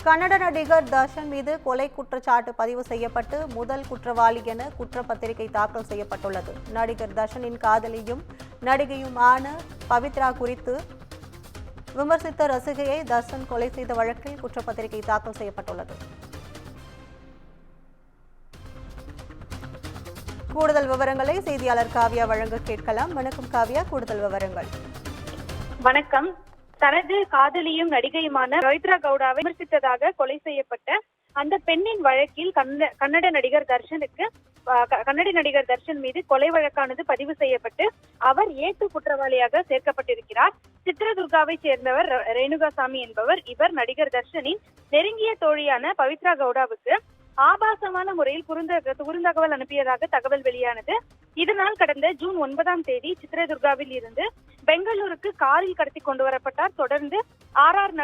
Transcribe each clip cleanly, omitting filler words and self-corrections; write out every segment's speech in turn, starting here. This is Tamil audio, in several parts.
கன்னட நடிகர் தர்ஷன் மீது கொலை குற்றச்சாட்டு பதிவு செய்யப்பட்டு முதல் குற்றவாளி என குற்றப்பத்திரிகை தாக்கல் செய்யப்பட்டுள்ளது. நடிகர் தர்ஷனின் காதலியும் நடிகையுமான பவித்ரா குறித்து விமர்சித்த ரசிகையை தர்ஷன் கொலை செய்த வழக்கில் குற்றப்பத்திரிகை தாக்கல் செய்யப்பட்டுள்ளது. கூடுதல் விவரங்களை செய்தியாளர் காவ்யா வழங்க கேட்கலாம். வணக்கம் காவ்யா, கூடுதல் விவரங்கள். வணக்கம். தனது காதலியும் நடிகையுமான பவித்ரா கவுடாவை விமர்சித்ததாக கொலை செய்யப்பட்ட அந்த பெண்ணின் வழக்கில் கன்னட நடிகர் தர்ஷன் மீது கொலை வழக்கானது பதிவு செய்யப்பட்டு அவர் ஏட்டு குற்றவாளியாக சேர்க்கப்பட்டிருக்கிறார். சித்ரதுர்காவை சேர்ந்தவர் ரேணுகாசாமி என்பவர். இவர் நடிகர் தர்ஷனின் நெருங்கிய தோழியான பவித்ரா கவுடாவுக்கு ஆபாசமான முறையில் குறுந்தகவல் அனுப்பியதாக தகவல் வெளியானது. இதனால் கடந்த ஜூன் 9 சித்ரதுர்காவில் இருந்து பெங்களூருக்கு காரில் கடத்தி கொண்டு வரப்பட்டார். தொடர்ந்து ஆர்ஆர்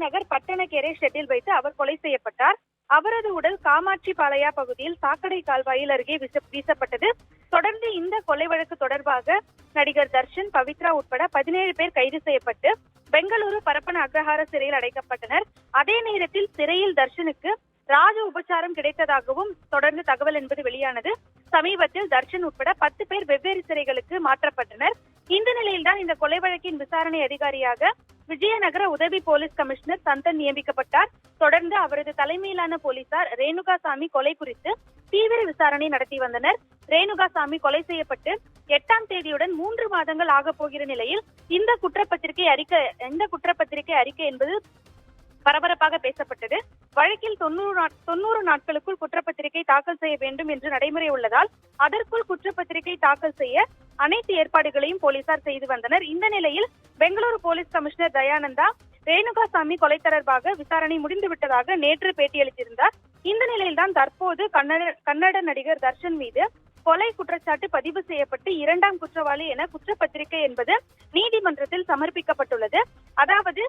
நகர் பட்டணக்கேரை ஷெட்டில் வைத்து அவர் கொலை செய்யப்பட்டார். அவரது உடல் காமாட்சி பாளையா பகுதியில் சாக்கடை கால்வாயில் அருகே வீசப்பட்டது. தொடர்ந்து இந்த கொலை வழக்கு தொடர்பாக நடிகர் தர்ஷன், பவித்ரா உட்பட 17 பேர் கைது செய்யப்பட்டு பெங்களூரு பரப்பன அக்ரஹார சிறையில் அடைக்கப்பட்டனர். அதே நேரத்தில் சிறையில் தர்ஷனுக்கு ராஜ உபச்சாரம் கிடைத்ததாகவும் தொடர்ந்து தகவல் என்பது வெளியானது. சமீபத்தில் தர்ஷன் உட்பட 10 பேர் வெவ்வேறு சிறைகளுக்கு மாற்றப்பட்டனர். இந்த நிலையில்தான் இந்த கொலை வழக்கின் விசாரணை அதிகாரியாக விஜயநகர உதவி போலீஸ் கமிஷனர் சந்தன் நியமிக்கப்பட்டார். தொடர்ந்து அவரது தலைமையிலான போலீசார் ரேணுகாசாமி கொலை குறித்து தீவிர விசாரணை நடத்தி வந்தனர். ரேணுகாசாமி கொலை செய்யப்பட்டு 8ஆம் தேதியுடன் 3 மாதங்கள் ஆக போகிற நிலையில் இந்த குற்றப்பத்திரிகை அறிக்கை என்பது பரபரப்பாக பேசப்பட்டது. வழக்கில் 90 நாட்களுக்குள் குற்றப்பத்திரிகை தாக்கல் செய்ய வேண்டும் என்று நடைமுறை உள்ளதால் அதற்குள் குற்றப்பத்திரிகை தாக்கல் செய்ய அனைத்து ஏற்பாடுகளையும் போலீசார் செய்து வந்தனர். இந்த நிலையில் பெங்களூரு போலீஸ் கமிஷனர் தயானந்தா ரேணுகாசாமி கொலை தொடர்பாக விசாரணை முடிந்துவிட்டதாக நேற்று பேட்டியளித்திருந்தார். இந்த நிலையில்தான் தற்போது கன்னட நடிகர் தர்ஷன் மீது கொலை குற்றச்சாட்டு பதிவு செய்யப்பட்டு 2ஆம் குற்றவாளி என குற்றப்பத்திரிகை என்பது நீதிமன்றத்தில் சமர்ப்பிக்கப்பட்டுள்ளது. அதாவது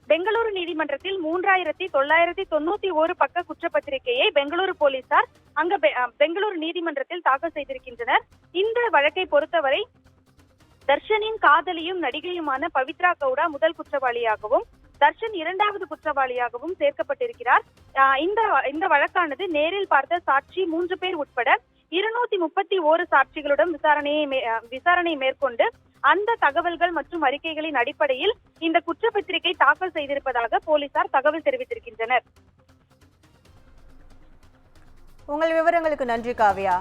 பெங்களூரு நீதிமன்றத்தில் 3991 பக்க குற்றப்பத்திரிகையை பெங்களூரு போலீசார் பெங்களூரு நீதிமன்றத்தில் தாக்கல் செய்திருக்கின்றனர். இந்த வழக்கை பொறுத்தவரை தர்ஷனின் காதலியும் நடிகையுமான பவித்ரா கவுடா முதல் குற்றவாளியாகவும் தர்ஷன் 2வது குற்றவாளியாகவும் சேர்க்கப்பட்டிருக்கிறார். இந்த வழக்கானது நேரில் பார்த்த சாட்சி 3 பேர் உட்பட 231 சாட்சிகளுடன் விசாரணை மேற்கொண்டு அந்த தகவல்கள் மற்றும் அறிக்கைகளின் அடிப்படையில் இந்த குற்றப்பத்திரிகை தாக்கல் செய்திருப்பதாக போலீசார் தகவல் தெரிவித்திருக்கின்றனர். உங்கள் விவரங்களுக்கு நன்றி காவ்யா.